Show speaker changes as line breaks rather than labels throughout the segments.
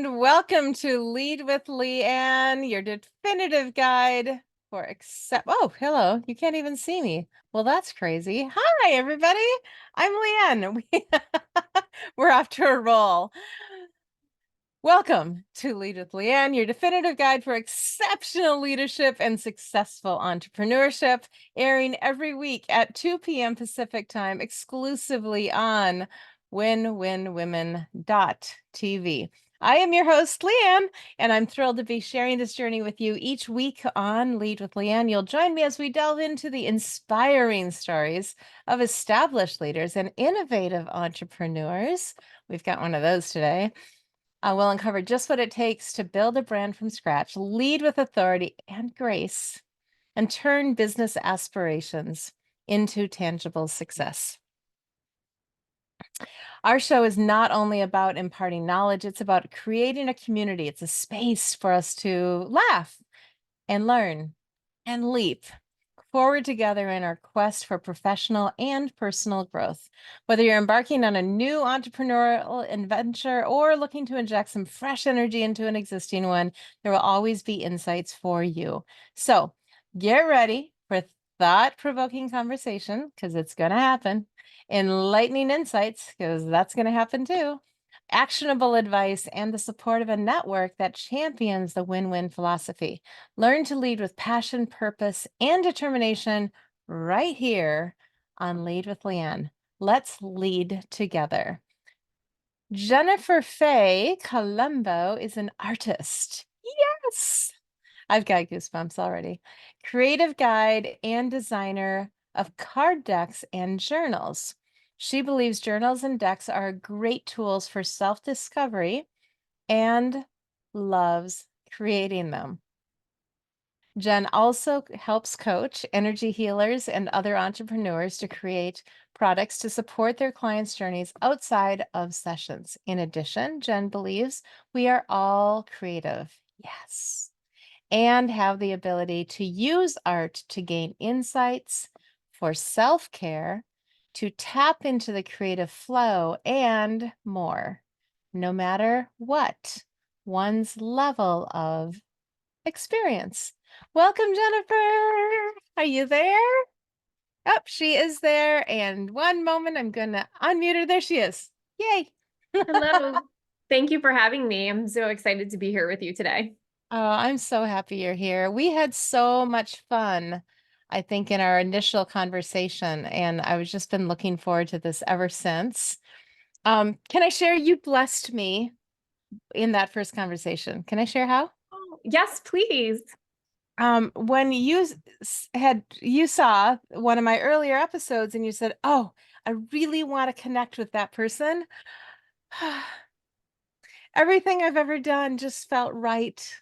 and welcome to Lead with LeAnn, your definitive guide for Oh, hello. You can't even see me. Well, that's crazy. Hi, everybody. I'm LeAnn. We're off to a roll. Welcome to Lead with LeAnn, your definitive guide for exceptional leadership and successful entrepreneurship, airing every week at 2 p.m. Pacific time, exclusively on winwinwomen.tv. I am your host, LeAnn, and I'm thrilled to be sharing this journey with you each week on Lead with LeAnn. You'll join me as we delve into the inspiring stories of established leaders and innovative entrepreneurs. We've got one of those today. We'll uncover just what it takes to build a brand from scratch, lead with authority and grace, and turn business aspirations into tangible success. Our show is not only about imparting knowledge, it's about creating a community. It's a space for us to laugh and learn and leap forward together in our quest for professional and personal growth. Whether you're embarking on a new entrepreneurial adventure or looking to inject some fresh energy into an existing one, there will always be insights for you. So get ready for thought-provoking conversation, because it's going to happen. Enlightening insights, because that's going to happen too. Actionable advice and the support of a network that champions the win-win philosophy. Learn to lead with passion, purpose, and determination right here on Lead with LeAnn. Let's lead together. Jennifer Faye Colombo is an artist. Yes! I've got goosebumps already. Creative guide and designer of card decks and journals. She believes journals and decks are great tools for self-discovery and loves creating them. Jen also helps coach energy healers and other entrepreneurs to create products to support their clients' journeys outside of sessions. In addition, Jen believes we are all creative. Yes. And have the ability to use art to gain insights, for self-care, to tap into the creative flow, and more, no matter what one's level of experience. Welcome, Jennifer. Are you there? Oh, she is there. And one moment, I'm going to unmute her. There she is. Yay.
Hello. Thank you for having me. I'm so excited to be here with you today.
Oh, I'm so happy you're here. We had so much fun, I think, in our initial conversation, and I've just been looking forward to this ever since. Can I share? You blessed me in that first conversation. Can I share how?
Oh, yes, please.
When you saw one of my earlier episodes and you said, "Oh, I really want to connect with that person." Everything I've ever done just felt right.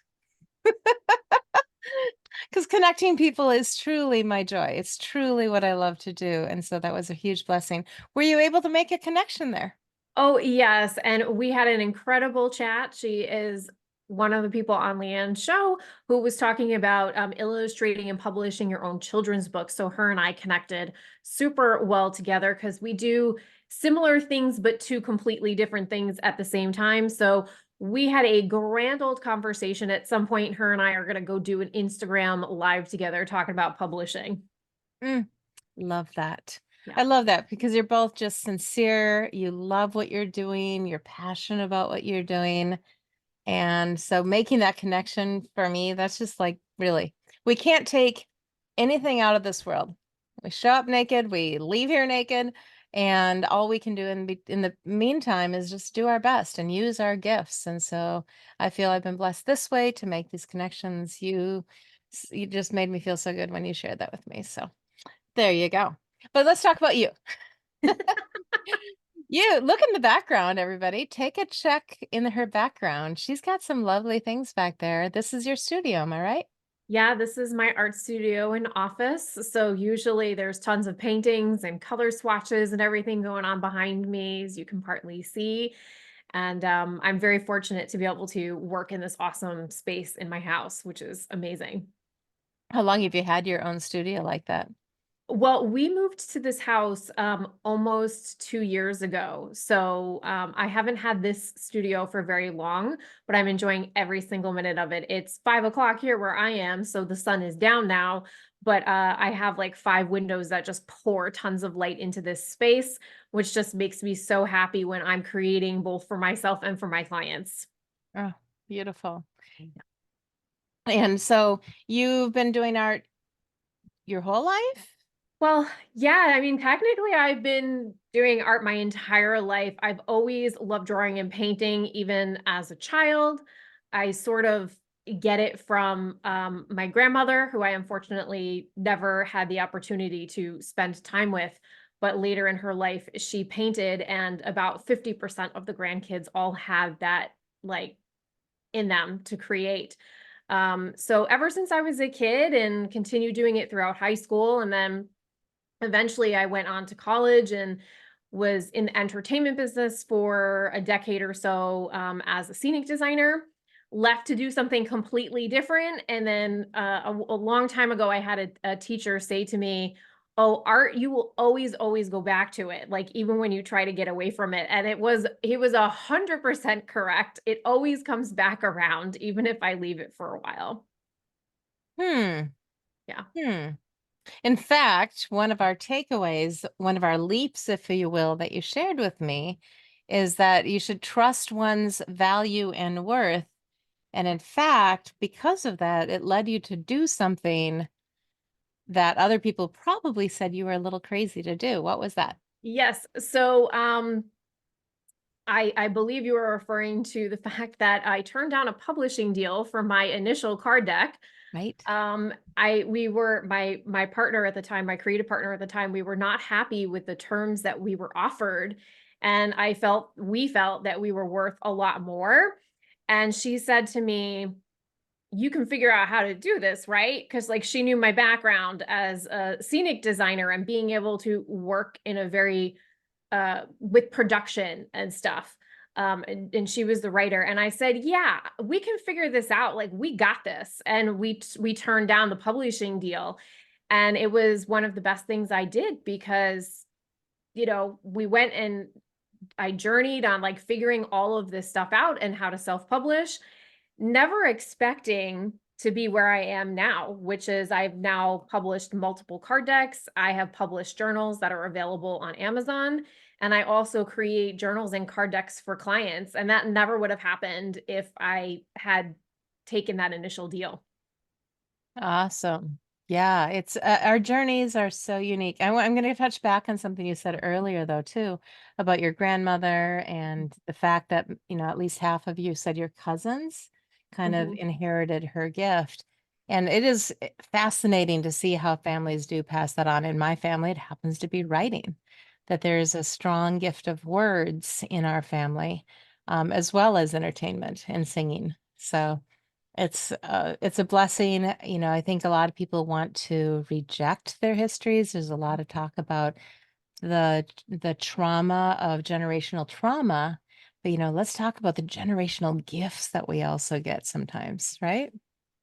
Because connecting people is truly my joy. It's truly what I love to do. And so that was a huge blessing. Were you able to make a connection there?
Oh, yes. And we had an incredible chat. She is one of the people on LeAnn's show who was talking about illustrating and publishing your own children's books. So her and I connected super well together because we do similar things, but two completely different things at the same time. So we had a grand old conversation. At some point, her and I are going to go do an Instagram live together talking about publishing.
Love that.
Yeah.
I love that because you're both just sincere. You love what you're doing. You're passionate about what you're doing. And so making that connection for me, that's just like really, we can't take anything out of this world. We show up naked, we leave here naked, and all we can do in the meantime is just do our best and use our gifts. And so I feel I've been blessed this way to make these connections. You just made me feel so good when you shared that with me. So there you go. But let's talk about you. You look in the background, everybody. Take a check in her background. She's got some lovely things back there. This is your studio, am I right?
Yeah, this is my art studio and office. So usually there's tons of paintings and color swatches and everything going on behind me, as you can partly see. And I'm very fortunate to be able to work in this awesome space in my house, which is amazing.
How long have you had your own studio like that?
Well, we moved to this house almost 2 years ago. So I haven't had this studio for very long, but I'm enjoying every single minute of it. It's 5 o'clock here where I am, so the sun is down now, but I have like 5 windows that just pour tons of light into this space, which just makes me so happy when I'm creating both for myself and for my clients.
Oh, beautiful. And so you've been doing art your whole life?
Well, yeah, I mean, technically, I've been doing art my entire life. I've always loved drawing and painting, even as a child. I sort of get it from my grandmother, who I unfortunately never had the opportunity to spend time with. But later in her life, she painted, and about 50% of the grandkids all had that, like, in them to create. So ever since I was a kid and continued doing it throughout high school, and then eventually I went on to college and was in the entertainment business for a decade or so, as a scenic designer. Left to do something completely different. And then a long time ago, I had a teacher say to me, "Oh, art, you will always, always go back to it. Like even when you try to get away from it." And he was 100% correct. It always comes back around, even if I leave it for a while.
Hmm.
Yeah.
Hmm. In fact, one of our takeaways, one of our leaps, if you will, that you shared with me is that you should trust one's value and worth. And in fact, because of that, it led you to do something that other people probably said you were a little crazy to do. What was that?
Yes. So I believe you were referring to the fact that I turned down a publishing deal for my initial card deck.
Right?
I we were my partner at the time, my creative partner at the time, we were not happy with the terms that we were offered, and we felt that we were worth a lot more. And she said to me, "You can figure out how to do this, right?" Because like she knew my background as a scenic designer and being able to work in a very with production and stuff. And she was the writer. And I said, "Yeah, we can figure this out. Like, we got this." And we turned down the publishing deal. And it was one of the best things I did because, we went and I journeyed on like figuring all of this stuff out and how to self-publish, never expecting to be where I am now, which is I've now published multiple card decks. I have published journals that are available on Amazon. And I also create journals and card decks for clients. And that never would have happened if I had taken that initial deal.
Awesome. Yeah, it's our journeys are so unique. I'm going to touch back on something you said earlier, though, too, about your grandmother and the fact that, at least half of you said your cousins kind of
Mhm.
inherited her gift. And it is fascinating to see how families do pass that on. In my family, it happens to be writing, that there's a strong gift of words in our family, as well as entertainment and singing. So, it's a blessing. I think a lot of people want to reject their histories. There's a lot of talk about the trauma of generational trauma, but let's talk about the generational gifts that we also get sometimes, right?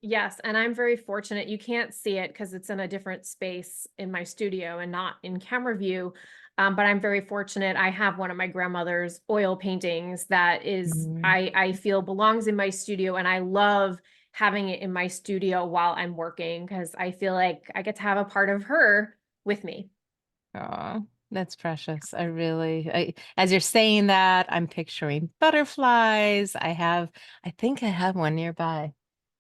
Yes, and I'm very fortunate. You can't see it because it's in a different space in my studio and not in camera view. But I'm very fortunate. I have one of my grandmother's oil paintings that is
Mhm.
I feel belongs in my studio, and I love having it in my studio while I'm working because I feel like I get to have a part of her with me.
Aw, that's precious. As you're saying that, I'm picturing butterflies. I think I have one nearby.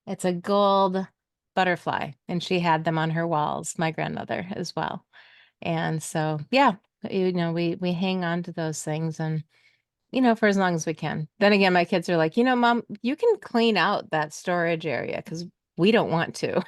It's a gold butterfly, and she had them on her walls, my grandmother as well. And so, yeah, we hang on to those things and for as long as we can. Then again, my kids are like, Mom, you can clean out that storage area because we don't want to.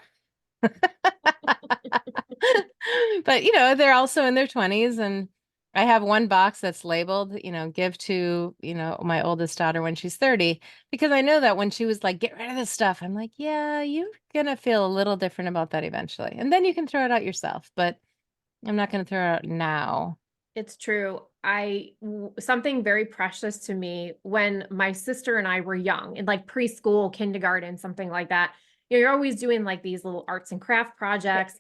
But they're also in their 20s, and I have one box that's labeled, give to, my oldest daughter when she's 30, because I know that when she was like, get rid of this stuff, I'm like, yeah, you're gonna feel a little different about that eventually. And then you can throw it out yourself, but I'm not gonna throw it out now.
It's true. Something very precious to me when my sister and I were young, in like preschool, kindergarten, something like that. You're always doing like these little arts and craft
Yeah.
projects.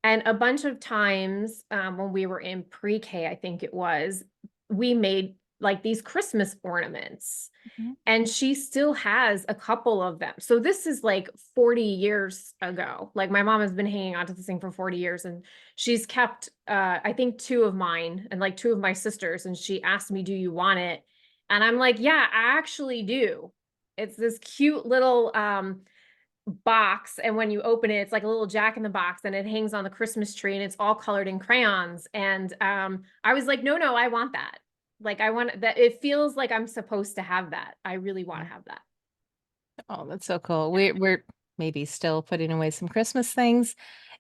And a bunch of times, when we were in pre-K, I think it was, we made like these Christmas ornaments,
Mhm.
and she still has a couple of them. So this is like 40 years ago. Like my mom has been hanging on to this thing for 40 years, and she's kept I think two of mine and like two of my sisters, and she asked me, "Do you want it?" And I'm like, "Yeah, I actually do." It's this cute little box, and when you open it, it's like a little jack in the box, and it hangs on the Christmas tree, and it's all colored in crayons. And I was like, no, I want that. Like I want that. It feels like I'm supposed to have that. I really want to have that.
Oh, that's so cool.
Yeah.
We're maybe still putting away some Christmas things,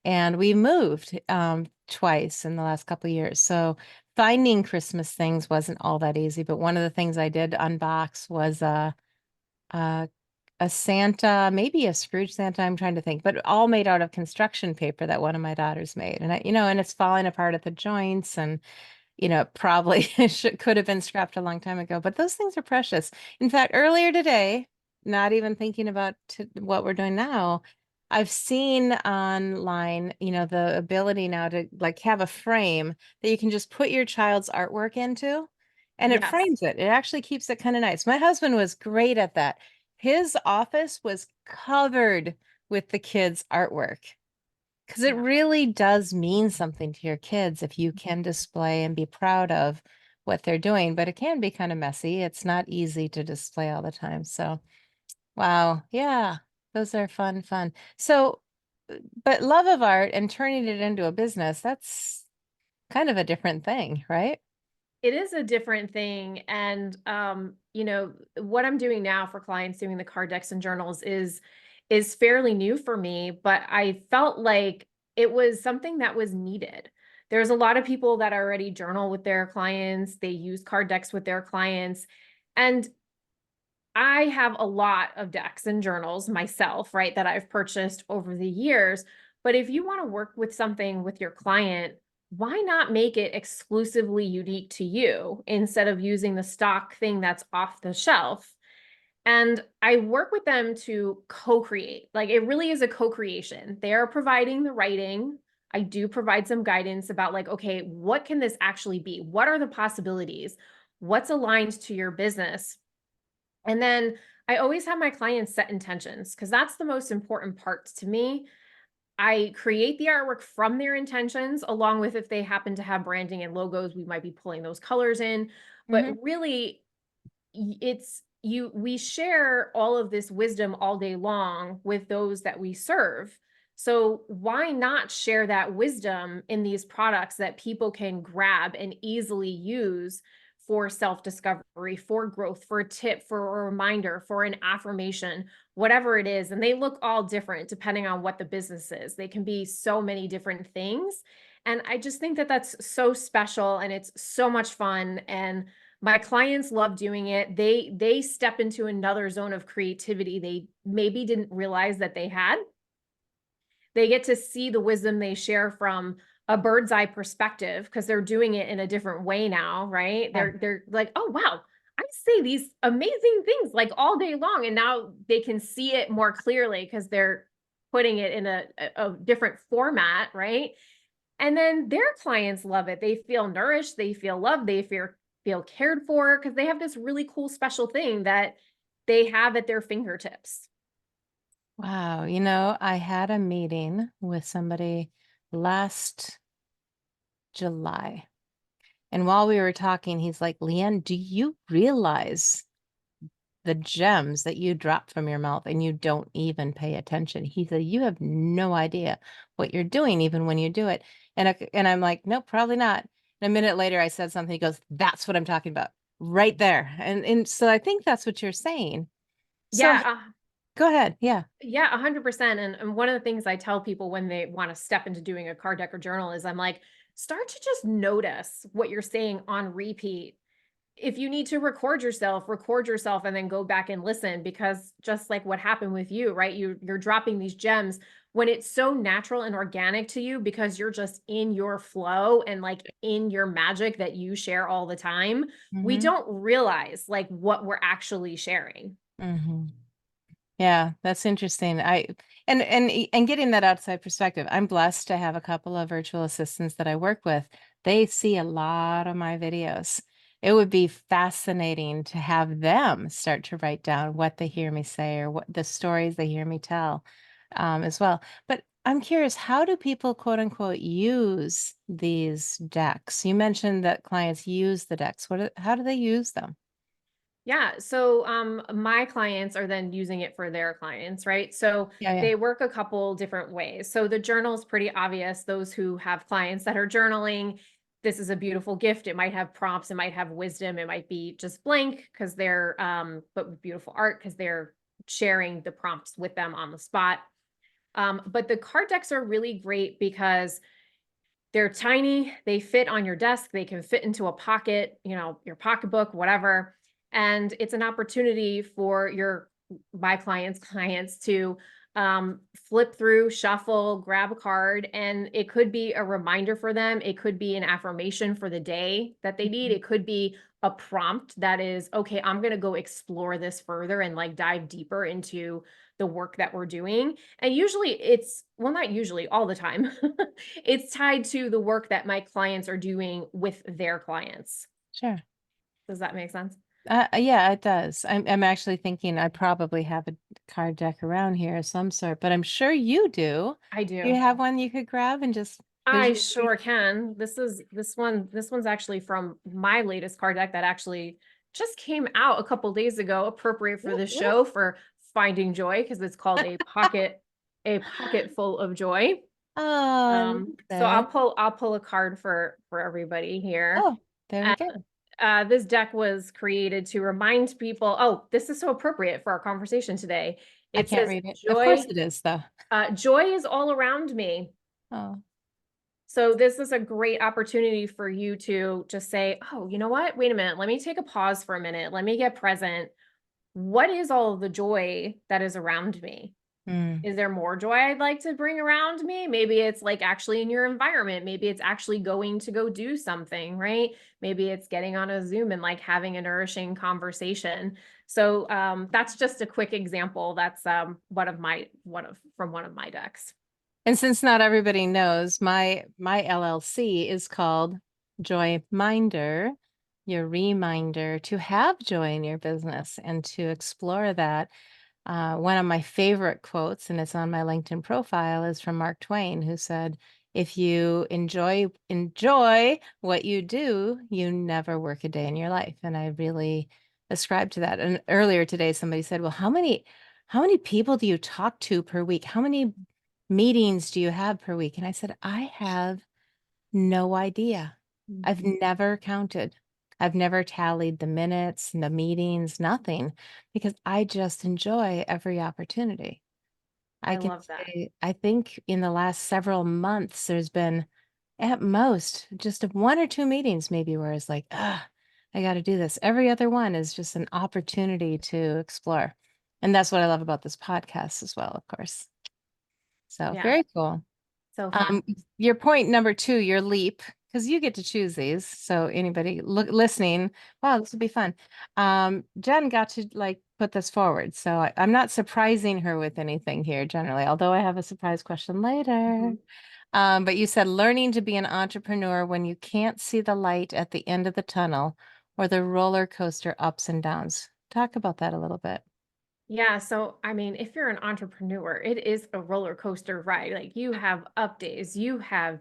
and we moved twice in the last couple of years. So finding Christmas things wasn't all that easy, but one of the things I did unbox was a a Santa, maybe a Scrooge Santa, I'm trying to think, but all made out of construction paper that one of my daughters made. And and it's falling apart at the joints, and it probably could have been scrapped a long time ago, but those things are precious. In fact, earlier today, not even thinking about what we're doing now, I've seen online, the ability now to like have a frame that you can just put your child's artwork into, and it
Yes.
frames it. It actually keeps it kind of nice. My husband was great at that. His office was covered with the kids' artwork. Because it
Yeah.
really does mean something to your kids if you can display and be proud of what they're doing, but it can be kind of messy. It's not easy to display all the time. So, wow. Yeah, those are fun, fun. So, but love of art and turning it into a business, that's kind of a different thing, right?
It is a different thing. And what I'm doing now for clients doing the card decks and journals is fairly new for me, but I felt like it was something that was needed. There's a lot of people that already journal with their clients, they use card decks with their clients. And I have a lot of decks and journals myself, right, that I've purchased over the years. But if you want to work with something with your client, why not make it exclusively unique to you instead of using the stock thing that's off the shelf? And I work with them to co-create. Like it really is a co-creation. They are providing the writing. I do provide some guidance about like, okay, what can this actually be? What are the possibilities? What's aligned to your business? And then I always have my clients set intentions because that's the most important part to me. I create the artwork from their intentions, along with if they happen to have branding and logos, we might be pulling those colors in. But
Hmm.
really, it's you we share all of this wisdom all day long with those that we serve. So why not share that wisdom in these products that people can grab and easily use for self-discovery, for growth, for a tip, for a reminder, for an affirmation, whatever it is. And they look all different depending on what the business is. They can be so many different things. And I just think that that's so special and it's so much fun. And my clients love doing it. They step into another zone of creativity they maybe didn't realize that they had. They get to see the wisdom they share from a bird's eye perspective because they're doing it in a different way now, right?
Yeah.
They're like, "Oh, wow. I say these amazing things like all day long." And now they can see it more clearly because they're putting it in a different format, right? And then their clients love it. They feel nourished, they feel loved, they feel cared for because they have this really cool special thing that they have at their fingertips.
Wow. I had a meeting with somebody last July. And while we were talking, he's like, "LeAnn, do you realize the gems that you drop from your mouth and you don't even pay attention?" He said, "You have no idea what you're doing, even when you do it." And I'm like, "Nope, probably not." And a minute later, I said something. He goes, "That's what I'm talking about right there." And so I think that's what you're saying. So
Yeah,
go ahead. Yeah.
yeah, 100%. And one of the things I tell people when they want to step into doing a card deck or journal is I'm like, start to just notice what you're saying on repeat. If you need to record yourself and then go back and listen because just like what happened with you, right? You're dropping these gems when it's so natural and organic to you because you're just in your flow and like in your magic that you share all the time. We
Hmm.
don't realize like what we're actually sharing.
Hmm. Yeah, that's interesting. And getting that outside perspective. I'm blessed to have a couple of virtual assistants that I work with. They see a lot of my videos. It would be fascinating to have them start to write down what they hear me say or what the stories they hear me tell, as well. But I'm curious, how do people quote unquote use these decks? You mentioned that clients use the decks. How do they use them?
Yeah. So my clients are then using it for their clients, right? So
Yeah, yeah.
they work a couple different ways. So the journal is pretty obvious. Those who have clients that are journaling, this is a beautiful gift. It might have prompts, it might have wisdom, it might be just blank because they're but with beautiful art because they're sharing the prompts with them on the spot. But the card decks are really great because they're tiny, they fit on your desk, they can fit into a pocket, your pocketbook, whatever. And it's an opportunity for my clients to flip through, shuffle, grab a card, and it could be a reminder for them. It could be an affirmation for the day that they need. It could be a prompt that is, okay, I'm going to go explore this further and like dive deeper into the work that we're doing. And usually well, not usually, all the time, it's tied to the work that my clients are doing with their clients.
Sure.
Does that make sense?
Yeah, it does. I'm actually thinking I probably have a card deck around here of some sort, but I'm sure you do.
I
Do you
do.
have one you could grab and just
I
visually?
sure can. This one's actually from my latest card deck that actually just came out a couple days ago, appropriate for
Whoop,
this
whoop.
show for finding joy because it's called a pocket full of joy.
Oh, I love
So I'll
that.
pull a card for everybody here.
Oh, there we
And
go.
this deck was created to remind people, oh, this is so appropriate for our conversation today.
I
It
can't
says
read it. Of course
joy,
it is, though.
joy is all around me.
Oh,
So this is a great opportunity for you to just say, oh, you know what? Wait a minute. Let me take a pause for a minute. Let me get present. What is all of the joy that is around me?
mm,
Is there more joy I'd like to bring around me? Maybe it's like actually in your environment. Maybe it's actually going to go do something, right? Maybe it's getting on a Zoom and like having a nourishing conversation. So that's just a quick example. That's from one of my decks.
and since not everybody knows, my LLC is called Joy Minder, your reminder to have joy in your business and to explore that. One of my favorite quotes, and it's on my LinkedIn profile, is from Mark Twain, who said, "If you enjoy what you do, you never work a day in your life." And I really ascribe to that. And earlier today, somebody said, "Well, how many people do you talk to per week? How many meetings do you have per week?" And I said, "I have no idea. I've
Mhm.
never counted. I've never tallied the minutes and the meetings, nothing, because I just enjoy every opportunity." I
I
can
love that.
say, I think in the last several months, there's been at most just one or two meetings, maybe, where it's like, ah, I got to do this. Every other one is just an opportunity to explore. And that's what I love about this podcast as well, of course. So
Yeah.
very cool.
So
Um,
fun.
your point number two, your leap, because you get to choose these. So anybody listening, wow, this would be fun. Jen got to like put this forward, so I'm not surprising her with anything here generally, although I have a surprise question later.
Mhm.
But you said learning to be an entrepreneur when you can't see the light at the end of the tunnel or the roller coaster ups and downs. Talk about that a little bit.
Yeah, so I mean, if you're an entrepreneur, it is a roller coaster ride. Like you have up days, you have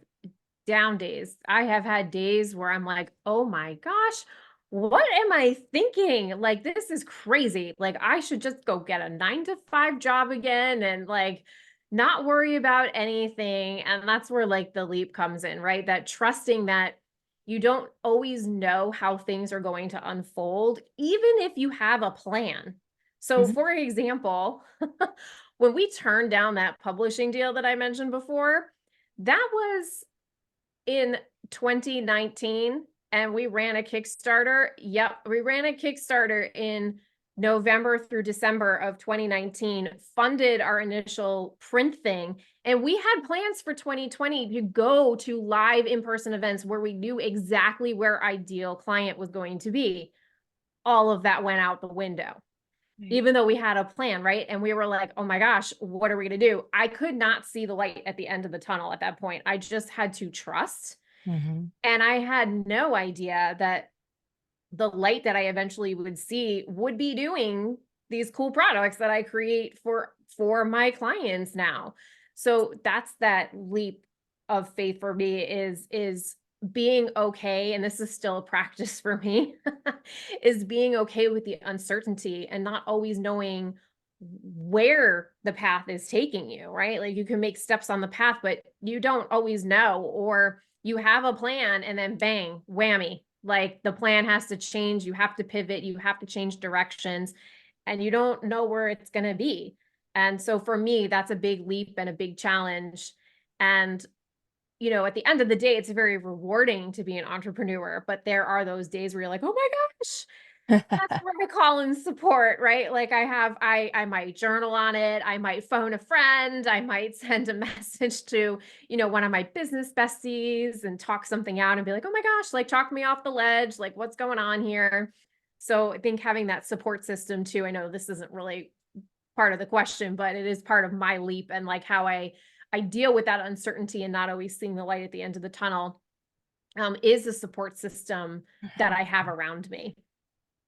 down days. I have had days where I'm like, "Oh my gosh, what am I thinking? Like this is crazy. Like I should just go get a 9 to 5 job again and like not worry about anything." And that's where like the leap comes in, right? That trusting that you don't always know how things are going to unfold, even if you have a plan. So,
Mhm.
for example, when we turned down that publishing deal that I mentioned before, that was in 2019 and we ran a Kickstarter. Yep, we ran a Kickstarter in November through December of 2019, funded our initial print thing, and we had plans for 2020 to go to live in-person events where we knew exactly where ideal client was going to be. All of that went out the window.
Right.
even though we had a plan, right? And we were like, oh my gosh, what are we going to do? I could not see the light at the end of the tunnel at that point. I just had to trust.
Mhm.
And I had no idea that the light that I eventually would see would be doing these cool products that I create for my clients now. So that's that leap of faith for me is being okay, and this is still a practice for me, is being okay with the uncertainty and not always knowing where the path is taking you, right? Like you can make steps on the path, but you don't always know, or you have a plan and then bang, whammy, like the plan has to change. You have to pivot, you have to change directions, and you don't know where it's going to be. And so for me, that's a big leap and a big challenge. And at the end of the day, it's very rewarding to be an entrepreneur, but there are those days where you're like, oh my gosh, that's where I call in support, right? Like I might journal on it. I might phone a friend. I might send a message to, one of my business besties and talk something out and be like, oh my gosh, like talk me off the ledge. Like what's going on here? So I think having that support system too, I know this isn't really part of the question, but it is part of my leap and like how I deal with that uncertainty and not always seeing the light at the end of the tunnel, is the support system that I have around me.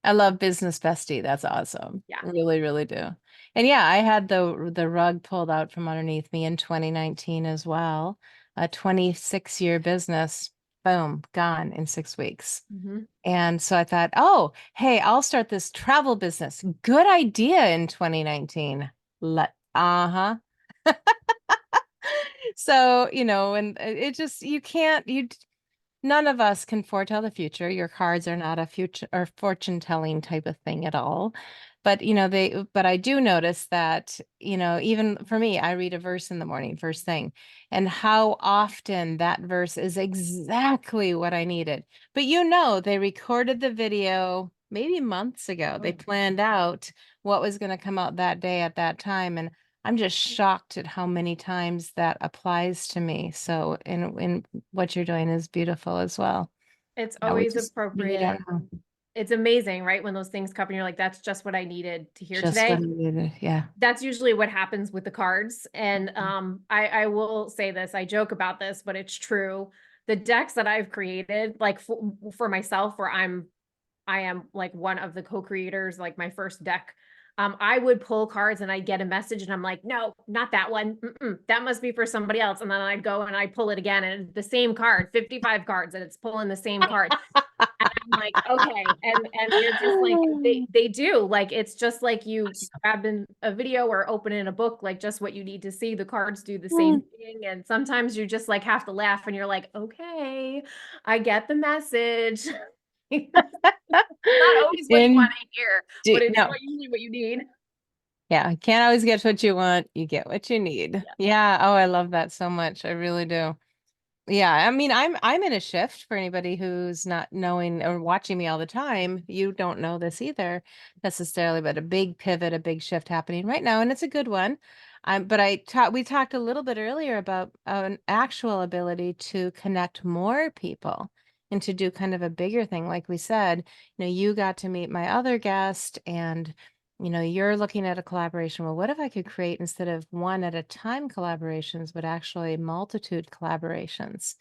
I love business bestie. That's awesome.
Yeah.
Really, really do. And yeah, I had the rug pulled out from underneath me in 2019 as well. A 26-year business, boom, gone in 6 weeks.
Mhm.
And so I thought, oh, hey, I'll start this travel business. Good idea in 2019. Uh-huh. So, and it just, you can't, none of us can foretell the future. Your cards are not a future or fortune telling type of thing at all. But, but I do notice that, even for me, I read a verse in the morning, first thing, and how often that verse is exactly what I needed. But, they recorded the video maybe months ago. They
Oh,
planned out what was going to come out that day at that time. And I'm just shocked at how many times that applies to me. So, in what you're doing is beautiful as well.
it's
Yeah, we
always
just really don't
appropriate.
know.
It's amazing, right? When those things come and you're like, that's just what I needed to hear
Just what
today.
I needed. Yeah.
That's usually what happens with the cards. And
Mhm.
I will say this, I joke about this, but it's true. The decks that I've created, like for myself, where I am like one of the co-creators, like my first deck. I would pull cards and I'd get a message and I'm like, no, not that one. That must be for somebody else. And then I'd go and I'd pull it again and it's the same card, 55 cards, and it's pulling the same card. And I'm like, okay. And you're just like, they do. Like it's just like you grabbing a video or opening a book, like just what you need to see. The cards do the same
Mm.
thing. And sometimes you just like have to laugh and you're like, okay, I get the message. Not always what you wanna hear, but it's
No.
usually what you need.
Yeah, can't always get what you want. You get what you need.
Yeah.
Yeah. Oh, I love that so much. I really do. Yeah, I mean, I'm in a shift for anybody who's not knowing or watching me all the time. You don't know this either necessarily, but a big pivot, a big shift happening right now, and it's a good one. But we talked a little bit earlier about an actual ability to connect more people and to do kind of a bigger thing. Like we said, you got to meet my other guest and you're looking at a collaboration. Well, what if I could create instead of one at a time collaborations, but actually multitude collaborations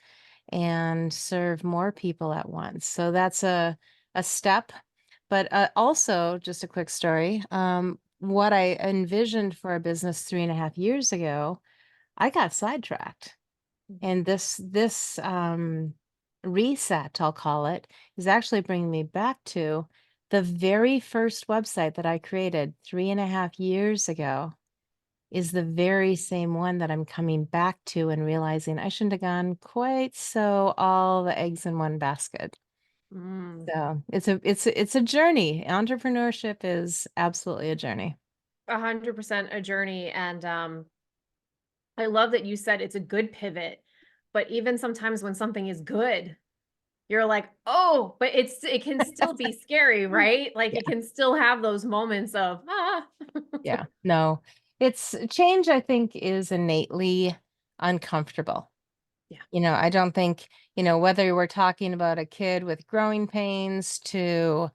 and serve more people at once? So that's a step. But also, just a quick story. What I envisioned for a business 3.5 years ago, I got sidetracked.
Mhm.
And this reset, I'll call it, is actually bringing me back to the very first website that I created 3.5 years ago is the very same one that I'm coming back to and realizing I shouldn't have gone quite so all the eggs in one basket.
Mm.
So it's a journey. Entrepreneurship is absolutely a journey.
100% a journey, and, I love that you said it's a good pivot, but even sometimes when something is good, you're like, "Oh," but it can still be scary, right? Like, it
Yeah.
can still have those moments of, "Ah."
Yeah. No. It's change, I think, is innately uncomfortable.
Yeah.
I don't think, whether we're talking about a kid with growing pains to,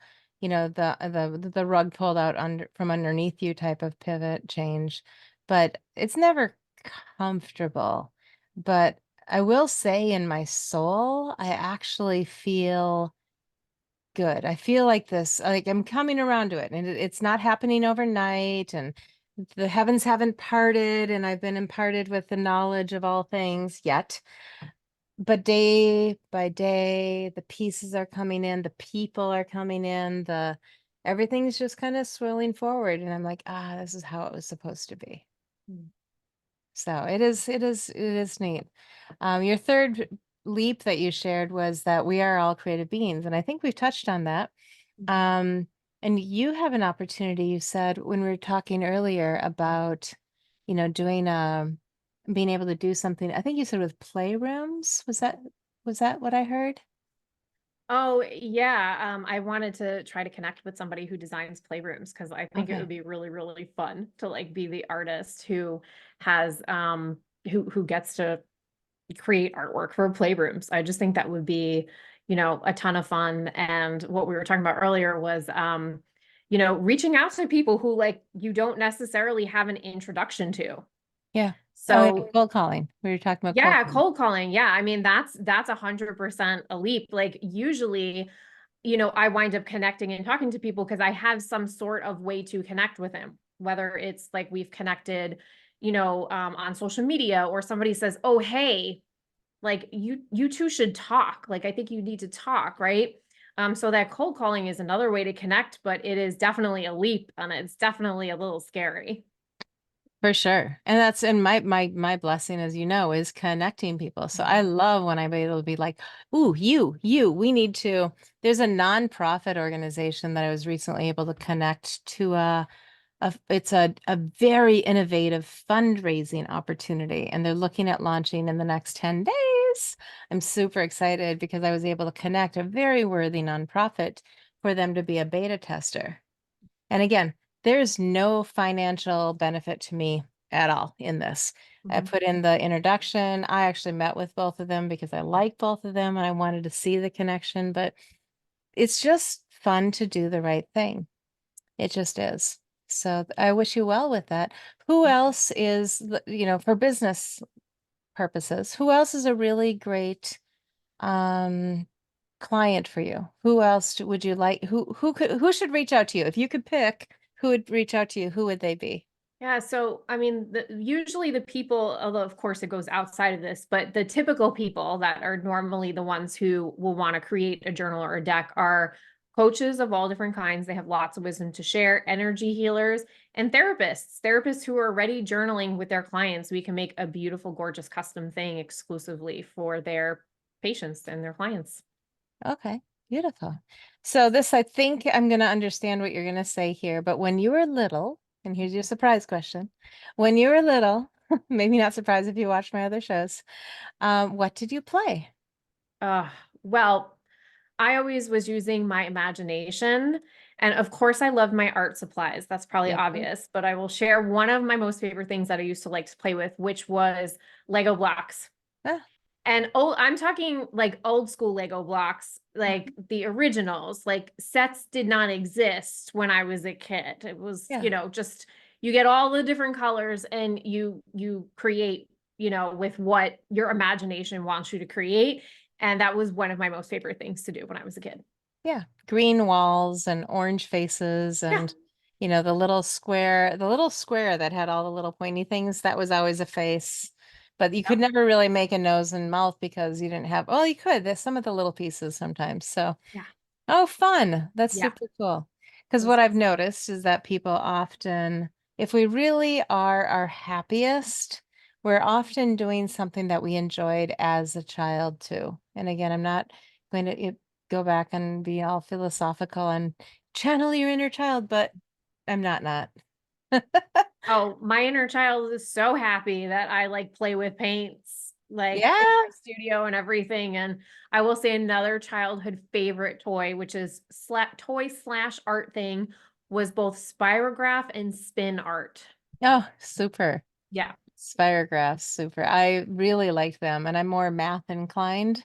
the rug pulled out under from underneath you type of pivot change, but it's never comfortable. But I will say in my soul, I actually feel good. I feel like this, like I'm coming around to it, and it's not happening overnight, and the heavens haven't parted, and I've been imparted with the knowledge of all things yet. But day by day, the pieces are coming in, the people are coming in, the everything's just kind of swirling forward, and I'm like, this is how it was supposed to be.
Mm.
So it is neat. Your third leap that you shared was that we are all creative beings, and I think we've touched on that. Um, and you have an opportunity, you said when we were talking earlier about, doing being able to do something, I think you said with playrooms. Was that what I heard?
Oh, yeah. I wanted to try to connect with somebody who designs playrooms because I think it would
Okay.
be really, really fun to like be the artist who has who gets to create artwork for playrooms. I just think that would be, a ton of fun. And what we were talking about earlier was reaching out to people who like you don't necessarily have an introduction to.
Yeah. Oh, yeah.
So
Cold calling. We were talking about cold
yeah,
calling.
cold calling. Yeah. I mean, that's 100% a leap. Like usually, I wind up connecting and talking to people because I have some sort of way to connect with them, whether it's like we've connected, on social media or somebody says, "Oh, hey, like you two should talk. Like I think you need to talk," right? So that cold calling is another way to connect, but it is definitely a leap and it's definitely a little scary.
For sure. And that's and my blessing, as you know, is connecting people. So I
Mhm.
love when I'm able to be like, ooh, we need to. There's a nonprofit organization that I was recently able to connect to it's a very innovative fundraising opportunity, and they're looking at launching in the next 10 days. I'm super excited because I was able to connect a very worthy nonprofit for them to be a beta tester. And again, there's no financial benefit to me at all in this. I
Mhm.
put in the introduction. I actually met with both of them because I like both of them and I wanted to see the connection, but it's just fun to do the right thing. It just is. So I wish you well with that. Who else is, for business purposes, who else is a really great um client for you? Who else would you like? Who should reach out to you? If you could pick who would reach out to you, who would they be?
Yeah, so I mean, usually the people, although of course it goes outside of this, but the typical people that are normally the ones who will want to create a journal or a deck are coaches of all different kinds. They have lots of wisdom to share, energy healers, and therapists who are already journaling with their clients. We can make a beautiful, gorgeous custom thing exclusively for their patients and their clients.
Okay, beautiful. So this, I think I'm going to understand what you're going to say here, but when you were little, and here's your surprise question. When you were little, maybe not surprised if you watched my other shows, what did you play?
Uh, well, I always was using my imagination. And of course, I love my art supplies. That's probably
Yep.
obvious, but I will share one of my most favorite things that I used to like to play with, which was Lego blocks.
Ah,
And I'm talking like old school Lego blocks, like
mhm.
the originals, like sets did not exist when I was a kid. It was,
Yeah.
just you get all the different colors and you create, with what your imagination wants you to create. And that was one of my most favorite things to do when I was a kid.
Yeah, green walls and orange faces
Yeah.
and the little square that had all the little pointy things, that was always a face. But you could
Yep.
never really make a nose and mouth because you didn't have, well, you could. There's some of the little pieces sometimes. So,
Yeah.
oh, fun. That's
Yeah.
super cool. Because
Those
what I've noticed is that people often, if we really are our happiest, we're often doing something that we enjoyed as a child too. And again, I'm not going to go back and be all philosophical and channel your inner child, but I'm not.
Oh, my inner child is so happy that I like play with paints like in
Yeah.
my studio and everything. And I will say another childhood favorite toy, which is toy slash art thing, was both spirograph and spin art.
Oh, super.
Yeah.
Spirographs, super. I really like them, and I'm more math inclined.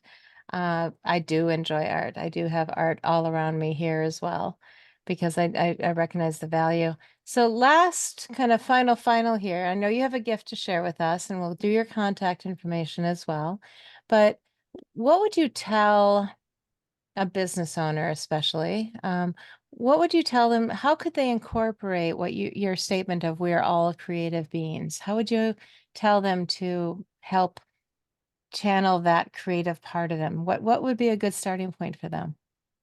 I do enjoy art. I do have art all around me here as well. because I recognize the value. So last kind of final here. I know you have a gift to share with us, and we'll do your contact information as well. But what would you tell a business owner, especially? What would you tell them? How could they incorporate what your statement of we're all creative beings? How would you tell them to help channel that creative part of them? What would be a good starting point for them?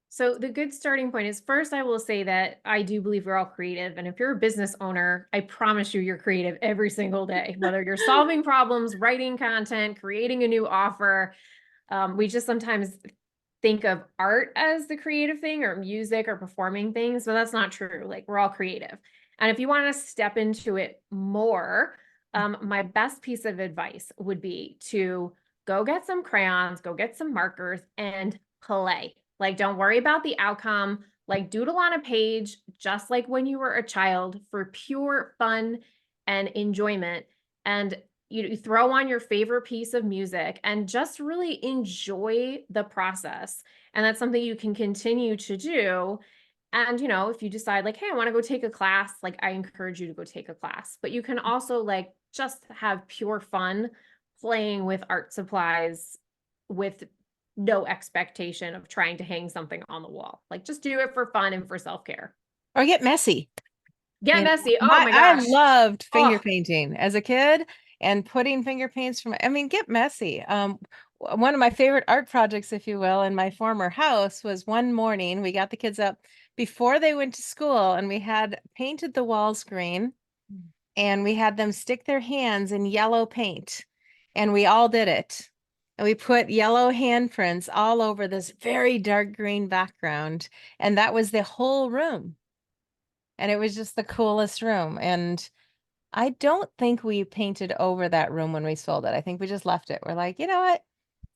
So the good starting point is, first, I will say that I do believe we're all creative. And if you're a business owner, I promise you you're creative every single day, whether you're solving problems, writing content, creating a new offer. We just sometimes think of art as the creative thing, or music, or performing things, but that's not true. Like, we're all creative. And if you want to step into it more, my best piece of advice would be to go get some crayons, go get some markers, and play. Like, don't worry about the outcome. Like, doodle on a page, just like when you were a child, for pure fun and enjoyment. And you throw on your favorite piece of music and just really enjoy the process. And that's something you can continue to do. And, if you decide, like, hey, I want to go take a class, like, I encourage you to go take a class. But you can also, like, just have pure fun playing with art supplies with no expectation of trying to hang something on the wall. Like, just do it for fun and for self-care.
Or get messy.
Get
You know,
messy. Oh my
I
gosh.
loved finger
Oh,
painting as a kid and putting finger paints from, I mean, get messy. One of my favorite art projects, if you will, in my former house was one morning we got the kids up before they went to school and we had painted the walls green and we had them stick their hands in yellow paint and we all did it. And we put yellow handprints all over this very dark green background. And that was the whole room. And it was just the coolest room. And I don't think we painted over that room when we sold it. I think we just left it. We're like, you know what?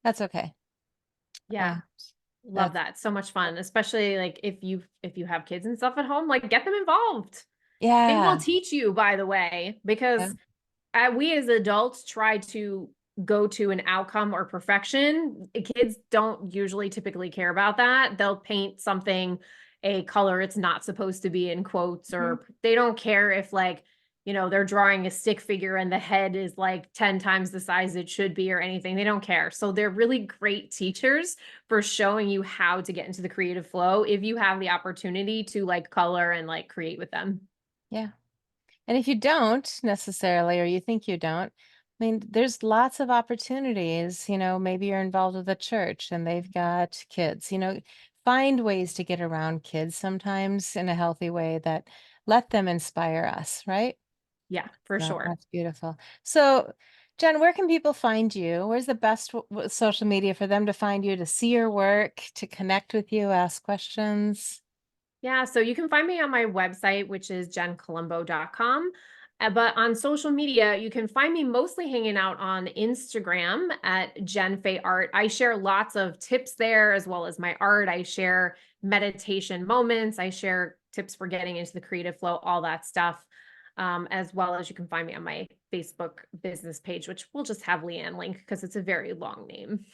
That's okay.
yeah.
And
Love
that's,
that. So much fun, especially like if you have kids and stuff at home, like, get them involved. They will
yeah.
teach you, by the way,
Yeah.
because we as adults try to go to an outcome or perfection. Kids don't usually typically care about that. They'll paint something a color it's not supposed to be, in quotes,
Mhm.
or they don't care if, like, they're drawing a stick figure and the head is like 10 times the size it should be or anything. They don't care. So they're really great teachers for showing you how to get into the creative flow if you have the opportunity to, like, color and, like, create with them.
Yeah. And if you don't necessarily, or you think you don't, I mean, there's lots of opportunities. Maybe you're involved with a church and they've got kids, find ways to get around kids sometimes in a healthy way that let them inspire us, right?
Yeah, for
So
sure.
that's beautiful. So, Jen, where can people find you? Where's the best social media for them to find you, to see your work, to connect with you, ask questions?
Yeah, so you can find me on my website, which is jencolombo.com. But on social media, you can find me mostly hanging out on Instagram at Jen Faye Art. I share lots of tips there, as well as my art. I share meditation moments. I share tips for getting into the creative flow, all that stuff. As well as, you can find me on my Facebook business page, which we'll just have LeAnn link because it's a very long name.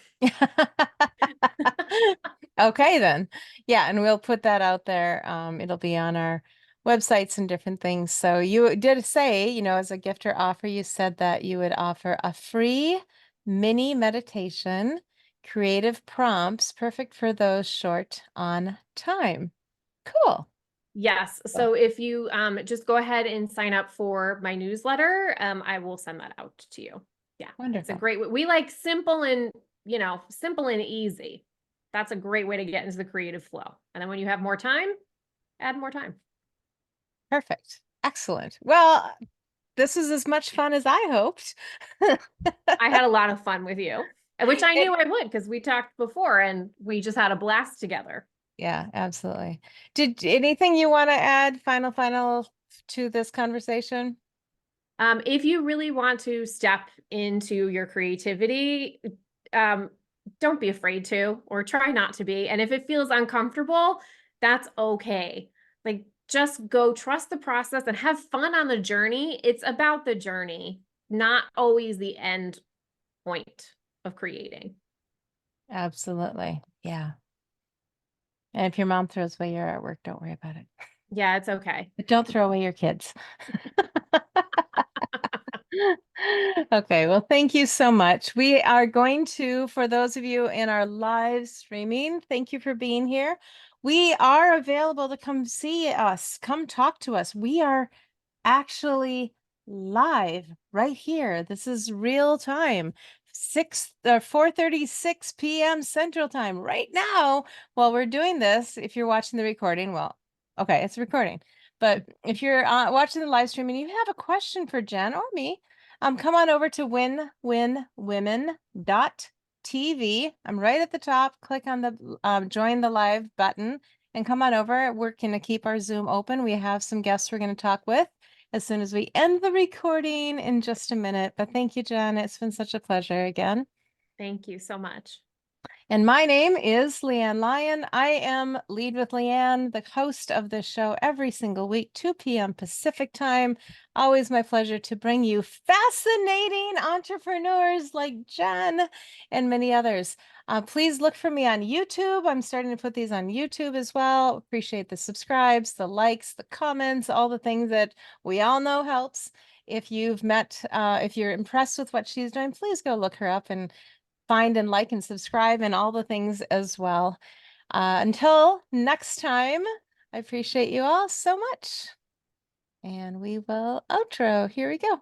Okay, then. Yeah, and we'll put that out there. It'll be on our websites and different things. So you did say, as a gift or offer, you said that you would offer a free mini meditation, creative prompts, perfect for those short on time. Cool.
Yes.
Cool.
So if you just go ahead and sign up for my newsletter, I will send that out to you. Yeah, it's a
Wonderful.
great way. We like simple and, simple and easy. That's a great way to get into the creative flow. And then when you have more time, add more time.
Perfect. Excellent. Well, this is as much fun as I hoped.
I had a lot of fun with you, which I
It
knew I would, because we talked before and we just had a blast together.
Yeah, absolutely. Did anything you want to add, final to this conversation?
If you really want to step into your creativity, um, don't be afraid to, or try not to be. And if it feels uncomfortable, that's okay. Like, just go, trust the process, and have fun on the journey. It's about the journey, not always the end point of creating.
Absolutely. Yeah. And if your mom throws away your artwork, don't worry about it.
Yeah, it's okay.
But don't throw away your kids. Okay, well, thank you so much. We are going to, for those of you in our live streaming, thank you for being here. We are available to come see us, come talk to us. We are actually live right here. This is real time. 4:36 p.m. Central Time right now while we're doing this. If you're watching the recording, well, okay, it's recording. But if you're watching the live stream and you have a question for Jen or me, come on over to winwinwomen.tv. I'm right at the top. Click on the join the live button and come on over. We're going to keep our Zoom open. We have some guests we're going to talk with as soon as we end the recording in just a minute. But thank you, Jen. It's been such a pleasure again.
Thank you so much.
And my name is LeAnn Lyon. I am Lead with LeAnn, the host of this show every single week, 2 p.m. Pacific time. Always my pleasure to bring you fascinating entrepreneurs like Jen and many others. Please look for me on YouTube. I'm starting to put these on YouTube as well. Appreciate the subscribes, the likes, the comments, all the things that we all know helps. If you're impressed with what she's doing, please go look her up and find and like and subscribe and all the things as well. Until next time, I appreciate you all so much. And we will outro. Here we go.